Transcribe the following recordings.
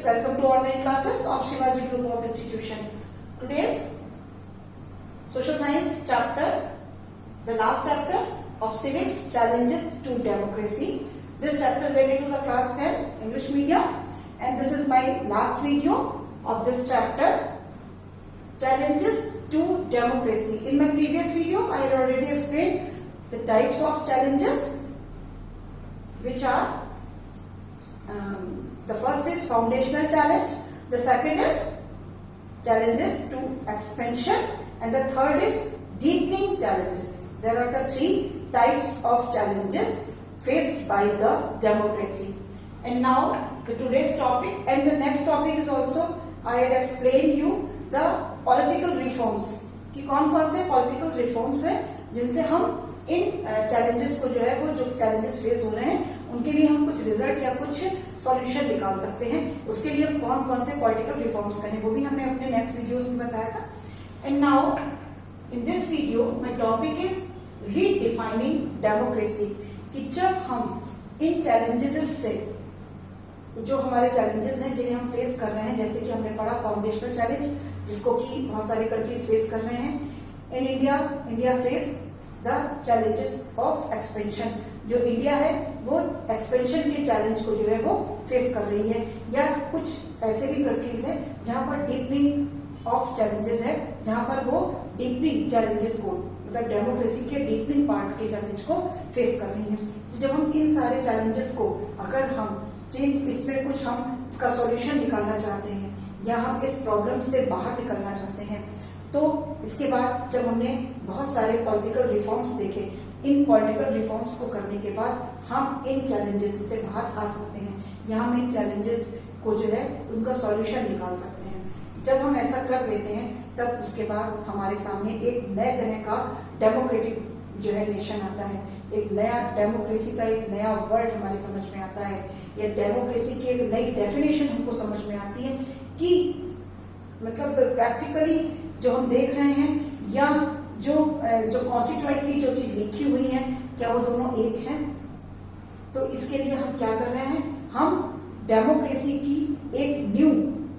students, welcome to online classes of Shivaji Group of Institution. Today's social science chapter, the last chapter of civics, challenges to democracy. This chapter is related to the class 10 English medium, and this is my last video of this chapter, challenges to democracy. In my previous video I had already explained the types of challenges, which are the first is foundational challenge, the second is challenges to expansion, and the third is deepening challenges. There are the three types of challenges faced by the democracy. And now the today's topic and the next topic is also, I had explained you the political reforms कि कौन-कौन से political reforms हैं जिनसे हम इन challenges को जो है वो जो challenges face हो रहे हैं उनके लिए हम कुछ result या कुछ solution निकाल सकते हैं. उसके लिए हम कौन-कौन से political reforms करें वो भी हमने अपने next videos में बताया था. And now in this video my topic is redefining democracy कि जब हम इन challenges से जो हमारे challenges हैं जिन्हें हम face कर रहे हैं, जैसे कि हमने पढ़ा foundational challenge जिसको कि बहुत सारे countries face कर रहे हैं. In India face the challenges of expansion. जो इंडिया है वो एक्सपेंशन के चैलेंज को जो है वो फेस कर रही है, या कुछ ऐसे भी कंट्रीज हैं जहां पर डीपनिंग ऑफ चैलेंजेस है, जहां पर वो डीपनिंग चैलेंजेस को मतलब डेमोक्रेसी के डीपनिंग पार्ट के चैलेंज को फेस कर रही है. जब हम इन सारे चैलेंजेस को अगर हम चेंज इसमें कुछ हम इसका सॉल्यूशन निकालना चाहते हैं या हम इस प्रॉब्लम से बाहर निकलना चाहते हैं, तो इसके बाद जब हमने बहुत सारे पॉलिटिकल रिफॉर्म्स देखे, इन पॉलिटिकल रिफॉर्म्स को करने के बाद हम इन चैलेंजेस से बाहर आ सकते हैं या हम इन चैलेंजेस को जो है उनका सॉल्यूशन निकाल सकते हैं. जब हम ऐसा कर लेते हैं तब उसके बाद हमारे सामने एक नए तरह का डेमोक्रेटिक जो है नेशन आता है, एक नया डेमोक्रेसी का एक नया वर्ड हमारे समझ में आता है, या डेमोक्रेसी की एक नई डेफिनेशन हमको समझ में आती है कि मतलब प्रैक्टिकली जो हम देख रहे हैं या जो कॉन्स्टिट्यूएंटली जो चीज लिखी हुई है क्या वो दोनों एक हैं. तो इसके लिए हम क्या कर रहे हैं, हम डेमोक्रेसी की एक न्यू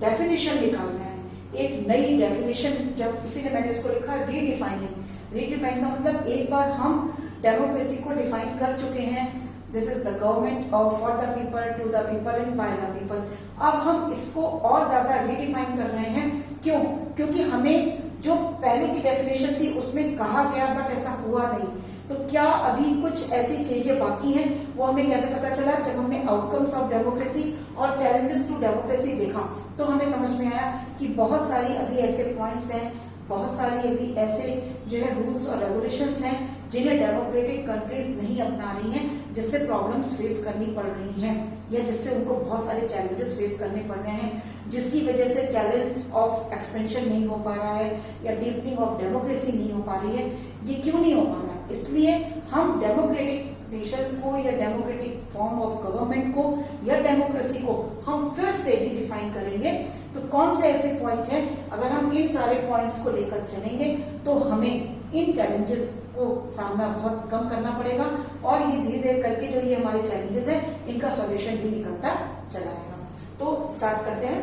डेफिनेशन निकाल रहे हैं, एक नई डेफिनेशन. जब इसीलिए मैंने इसको लिखा रीडिफाइनिंग. रीडिफाइन का मतलब एक बार हम डेमोक्रेसी को डिफाइन कर चुके हैं, this is the government of for the people to the people and by the people. अब हम इसको और ज्यादा रीडिफाइन कर रहे हैं. क्यों? क्योंकि हमें जो पहले की डेफिनेशन थी उसमें कहा गया बट ऐसा हुआ नहीं. तो क्या अभी कुछ ऐसी चीजें बाकी हैं, वो हमें कैसे पता चला? जब हमने आउटकम्स ऑफ डेमोक्रेसी और चैलेंजेस टू डेमोक्रेसी देखा तो हमें समझ में आया कि बहुत सारी अभी ऐसे पॉइंट्स हैं, बहुत सारी अभी ऐसे जो है रूल्स और रेगुलेशंस हैं जिन्हें डेमोक्रेटिक कंट्रीज नहीं अपना रही हैं, जिससे प्रॉब्लम्स फेस करनी पड़ रही हैं या जिससे उनको बहुत सारे चैलेंजेस फेस करने पड़ रहे हैं, जिसकी वजह से चैलेंज ऑफ एक्सपेंशन नहीं हो पा रहा है या डीपनिंग ऑफ डेमोक्रेसी नहीं हो पा रही है. ये क्यों नहीं हो पा रहा है? इसलिए हम डेमोक्रेटिक नेशंस को या डेमोक्रेटिक फॉर्म ऑफ गवर्नमेंट को या डेमोक्रेसी को हम फिर से डिफाइन करेंगे. तो कौन से ऐसे पॉइंट हैं, अगर हम इन सारे पॉइंट्स को लेकर चलेंगे तो हमें इन चैलेंजेस को सामना बहुत कम करना पड़ेगा और ये धीरे धीरे करके जो ये हमारे चैलेंजेस हैं इनका सॉल्यूशन भी निकलता चला आएगा. तो स्टार्ट करते हैं.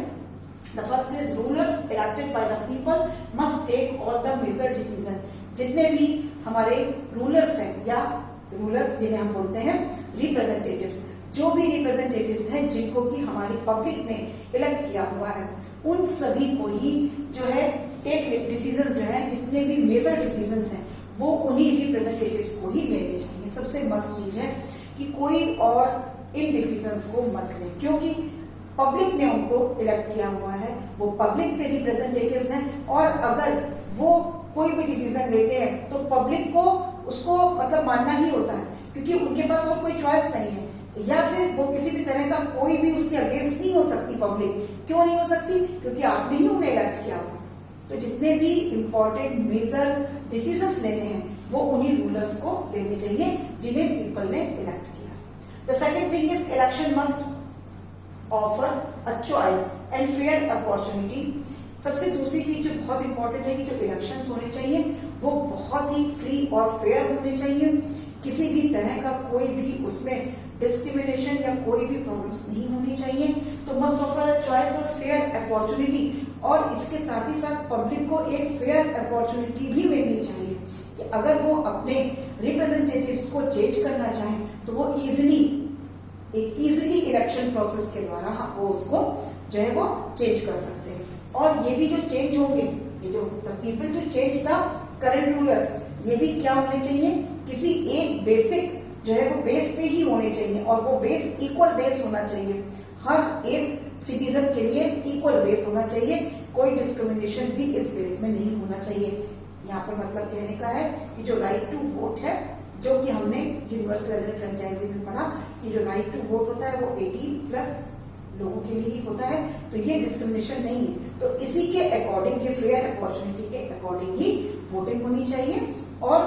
The first is rulers elected by the people must take all the major decision. जितने भी हमारे रूलर्स हैं या रूलर्स जिन्हें हम बोलते हैं रिप्रेजेंटेटिव्स, जो भी रिप्रेजेंटेटिव्स हैं जिनको कि हमारी पब्लिक ने इलेक्ट किया हुआ है, उन सभी को ही जो है टेक डिसीजंस जो है जितने भी मेजर डिसीजंस हैं वो उन्हीं रिप्रेजेंटेटिव्स को ही लेने चाहिए. सबसे मस्त चीज है कि कोई और इन डिसीजंस को मत ले, क्योंकि पब्लिक ने उनको इलेक्ट किया हुआ है, वो पब्लिक के रिप्रेजेंटेटिव्स हैं और अगर वो कोई भी डिसीजन लेते हैं तो पब्लिक को उसको मतलब मानना ही होता है, क्योंकि उनके पास और कोई चॉइस नहीं है, या फिर वो किसी भी तरह का कोई भी उसके अगेंस्ट नहीं हो सकती. पब्लिक क्यों नहीं हो सकती? क्योंकि आपने ही उन्हें इलेक्ट किया हुआ. तो जितने भी इंपॉर्टेंट मेजर डिसीजंस लेने हैं वो उन्हीं रूलर्स को लेने चाहिए जिन्हें पीपल ने इलेक्ट किया. The second thing is election must offer a choice and fair opportunity. सबसे दूसरी चीज जो बहुत इंपॉर्टेंट है कि जो इलेक्शंस होने चाहिए वो बहुत ही फ्री और फेयर होने चाहिए. किसी भी तरह का कोई भी उसमें डिस्क्रिमिनेशन या कोई भी प्रॉब्लम्स नहीं होनी चाहिए। तो मस्ट ऑफर अ चॉइस और फेयर अपॉर्चुनिटी, और इसके साथ ही साथ पब्लिक को एक फेयर अपॉर्चुनिटी भी मिलनी चाहिए कि अगर वो अपने रिप्रेजेंटेटिव्स को चेंज करना चाहें तो वो इजीली इलेक्शन प्रोसेस के द्वारा वो उसको जो है वो चेंज कर सकते हैं। और ये भी जो चेंज होंगे, ये जो the people to change the current rulers, ये भी क्या होने चाहिए, किसी एक बेसिक जो है वो बेस पे ही होने चाहिए, और वो बेस इक्वल बेस होना चाहिए। हर एक सिटीजन के लिए इक्वल बेस होना चाहिए, कोई डिस्क्रिमिनेशन भी इस बेस में नहीं होना चाहिए। यहाँ पर मतलब कहने का है कि जो राइट टू वोट है, जो कि हमने यूनिवर्सल एलिमेंट फ्रेंचाइजी में पढ़ा कि जो राइट टू वोट होता है वो 18+ लोगों के लिए ही होता है, तो ये डिस्क्रिमिनेशन नहीं है। तो इसी के अकॉर्डिंग, ये फेयर अपॉर्चुनिटी के अकॉर्डिंग ही वोटिंग होनी चाहिए, और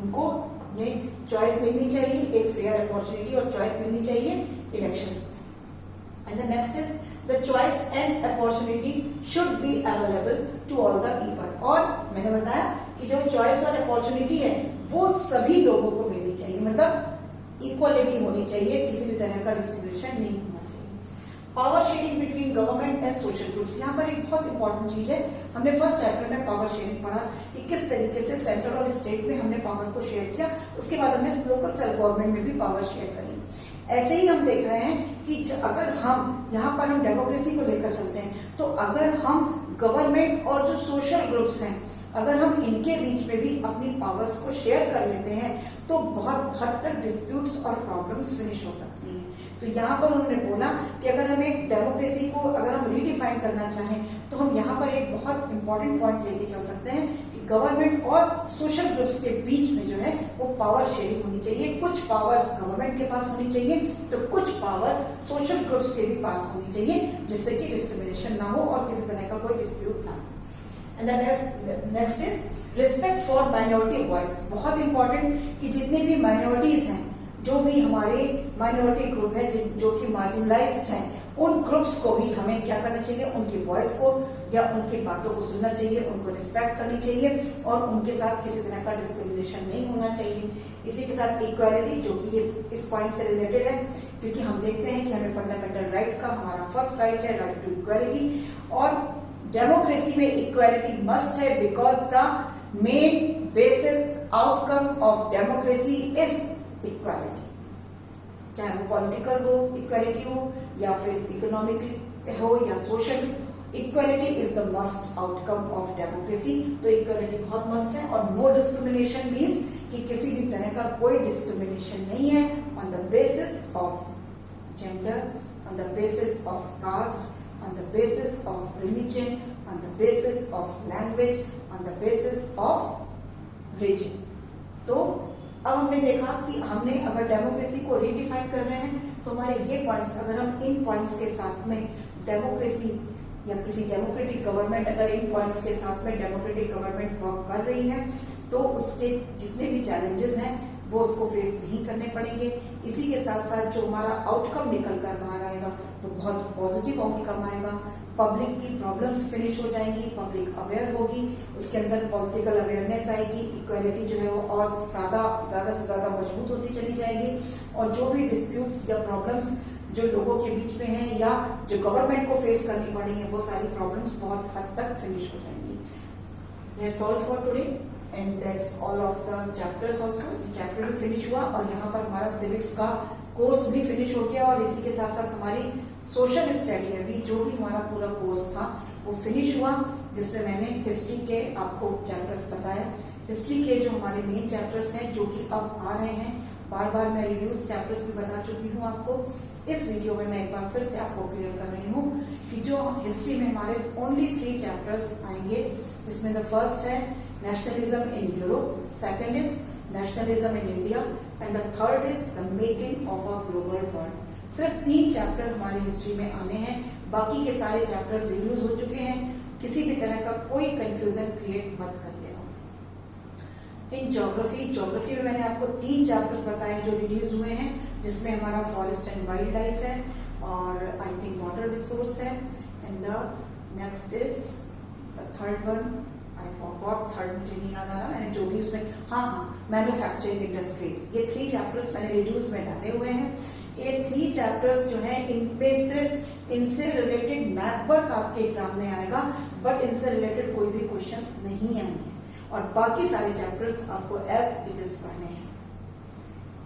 उनको अपने चॉइस मिलनी चाहिए, एक फेयर अपॉर्चुनिटी और चॉइस मिलनी चाहिए इलेक्शंस में। And the next is the choice and opportunity should be available to all the people. और मैंने बताया कि जो चॉइस और अपॉर्चुनिटी है वो सभी लोगों को मिलनी चाहिए, मतलब इक्वालिटी होनी चाहिए, किसी भी तरह का डिस्क्रिमिनेशन नहीं होना चाहिए। Power sharing between government and social groups, यहाँ पर एक बहुत इंपॉर्टेंट चीज है। हमने फर्स्ट चैप्टर में पावर शेयरिंग पढ़ा कि किस तरीके से सेंट्रल और स्टेट में हमने पावर को शेयर किया, उसके बाद हमने लोकल सेल्फ गवर्नमेंट में भी पावर शेयर करी। ऐसे ही हम देख रहे हैं कि अगर हम यहाँ पर हम डेमोक्रेसी को लेकर चलते हैं, तो अगर हम गवर्नमेंट और जो सोशल ग्रुप्स हैं, अगर हम इनके बीच में भी अपनी पावर्स को शेयर कर लेते हैं तो बहुत हद तक डिस्प्यूट्स और प्रॉब्लम्स फिनिश हो सकती हैं। तो यहाँ पर उन्होंने बोला कि अगर हम एक डेमोक्रेसी को अगर हम रीडिफाइन करना चाहें तो हम यहाँ पर एक बहुत इंपॉर्टेंट पॉइंट लेके चल सकते हैं कि गवर्नमेंट और सोशल ग्रुप्स के बीच में जो है वो पावर शेयरिंग होनी चाहिए। कुछ पावर्स गवर्नमेंट के पास होनी चाहिए तो कुछ पावर सोशल ग्रुप्स के भी पास होनी चाहिए, जिससे कि डिस्क्रिमिनेशन ना हो और किसी तरह का कोई डिस्प्यूट ना हो। And next is respect for minority voice. बहुत इंपॉर्टेंट कि जितने भी माइनॉरिटीज हैं, जो भी हमारे माइनॉरिटी ग्रुप है जो कि मार्जिनलाइज्ड हैं, उन ग्रुप्स को भी हमें क्या करना चाहिए, उनकी वॉइस को या उनकी बातों को सुनना चाहिए, उनको रिस्पेक्ट करनी चाहिए और उनके साथ किसी तरह का डिस्क्रिमिनेशन नहीं होना चाहिए। इसी के साथ इक्वालिटी, जो कि ये इस पॉइंट से रिलेटेड है, क्योंकि हम देखते हैं कि हमें फंडामेंटल राइट का हमारा फर्स्ट राइट है राइट टू इक्वालिटी, और डेमोक्रेसी में इक्वालिटी मस्ट है because the main basic outcome of democracy is equality. चाहे वो पॉलिटिकल हो इक्वालिटी हो या फिर इकोनॉमिकली हो या social, equality is the must outcome of democracy. तो इक्वालिटी बहुत मस्ट है, और नो डिस्क्रिमिनेशन मीन्स कि किसी भी तरह का कोई डिस्क्रिमिनेशन नहीं है on the basis of gender, on the basis of caste, on the basis of religion, on the basis of language, on the basis of region। तो अब हमने देखा कि हमने अगर डेमोक्रेसी को रीडिफाइन कर रहे हैं तो हमारे ये पॉइंट्स, अगर हम इन पॉइंट्स के साथ में डेमोक्रेसी या किसी डेमोक्रेटिक गवर्नमेंट अगर इन पॉइंट्स के साथ में डेमोक्रेटिक गवर्नमेंट वर्क कर रही है तो उसके जितने भी चैलेंजेस हैं वो उसको फेस नहीं करने पड़ेंगे। इसी के साथ साथ जो हमारा आउटकम निकल कर बाहर आएगा वो बहुत पॉजिटिव आउटकम आएगा। पब्लिक की प्रॉब्लम्स फिनिश हो जाएंगी, पब्लिक अवेयर होगी, उसके अंदर पॉलिटिकल अवेयरनेस आएगी, इक्वालिटी जो है वो और ज़्यादा से ज़्यादा मजबूत होती चली जाएगी, और जो भी डिस्प्यूट्स या प्रॉब्लम्स जो लोगों के बीच में हैं या जो गवर्नमेंट को फेस करनी पड़ी है वो सारी प्रॉब्लम्स बहुत हद तक फिनिश हो जाएंगी। That's all for today and that's all of the chapters also. Chapter भी फिनिश हुआ और यहाँ पर हमारा सिविक्स का कोर्स भी फिनिश हो गया, और इसी के साथ साथ हमारी सोशल स्टडी में भी जो भी हमारा पूरा कोर्स था वो फिनिश हुआ, जिसमें मैंने हिस्ट्री के आपको चैप्टर्स बताए। हिस्ट्री के जो हमारे मेन चैप्टर्स हैं जो कि अब आ रहे हैं, बार बार मैं रिड्यूस चैप्टर्स भी बता चुकी हूँ आपको। इस वीडियो में मैं एक बार फिर से आपको क्लियर कर रही हूँ कि जो हिस्ट्री में हमारे ओनली 3 चैप्टर्स आएंगे, जिसमें द फर्स्ट है nationalism in Europe, second is nationalism in India and the third is the making of a global world. सिर्फ 3 चैप्टर हमारे हिस्ट्री में आने हैं, बाकी के सारे चैप्टर्स रिड्यूस हो चुके हैं। किसी भी तरह का कोई कंफ्यूजन क्रिएट मत करिएगा। इन ज्योग्राफी में मैंने आपको 3 चैप्टर्स बताए जो रिड्यूस हुए हैं, जिसमें हमारा फॉरेस्ट एंड वाइल्ड लाइफ है और आई थिंक वाटर रिसोर्स है, and the next is the third one, I forgot, third मुझे नहीं याद आ रहा, मैंने जो भी उसमें, हाँ मैन्युफैक्चरिंग इंडस्ट्रीज, ये 3 चैप्टर्स मैंने रिड्यूस में डाले हुए हैं। ये 3 चैप्टर्स जो हैं इनपे सिर्फ इनसे रिलेटेड मैथ वर्क आपके एग्जाम में आएगा, बट इनसे रिलेटेड कोई भी क्वेश्चंस नहीं आएंगे और बाकी सारे चैप्टर्स आपको एज इट इज पढ़ने हैं।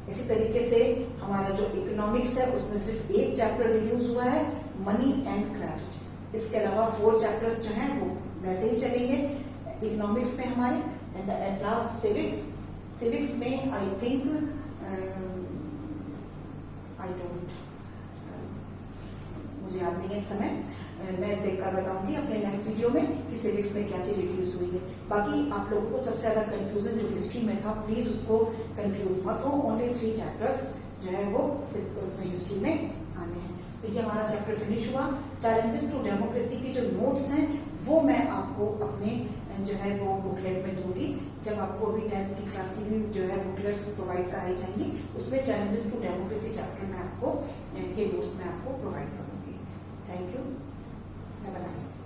इसी तरीके से हमारा जो इकोनॉमिक्स है उसमें सिर्फ एक चैप्टर रिड्यूस हुआ है, मनी एंड क्रेडिट। इसके अलावा 4 चैप्टर्स जो हैं वो वैसे ही चलेंगे इकोनॉमिक्स में हमारे। एंड एट लास्ट सिविक्स में आई थिंक मुझे याद नहीं है इस समय, मैं देखकर बताऊंगी अपने नेक्स्ट वीडियो में कि सिविक्स में क्या चीज रिड्यूस हुई है। बाकी आप लोगों को सबसे ज्यादा कंफ्यूजन जो हिस्ट्री में था, प्लीज उसको कंफ्यूज मत हो। ओनली 3 चैप्टर्स जो है वो उसमें हिस्ट्री में आने हैं। तो ये हमारा चैप्टर फिनिश हुआ। चैलेंजेस टू डेमोक्रेसी की जो नोट्स हैं वो मैं आपको अपने जो है वो बुकलेट में दूंगी। जब आपको अभी 10th की क्लास की भी जो है बुकलेट्स प्रोवाइड कराई जाएंगी, उसमें चैलेंजेस टू डेमोक्रेसी चैप्टर में आपको के नोट्स में आपको प्रोवाइड करूंगी। Thank you. Have a nice day.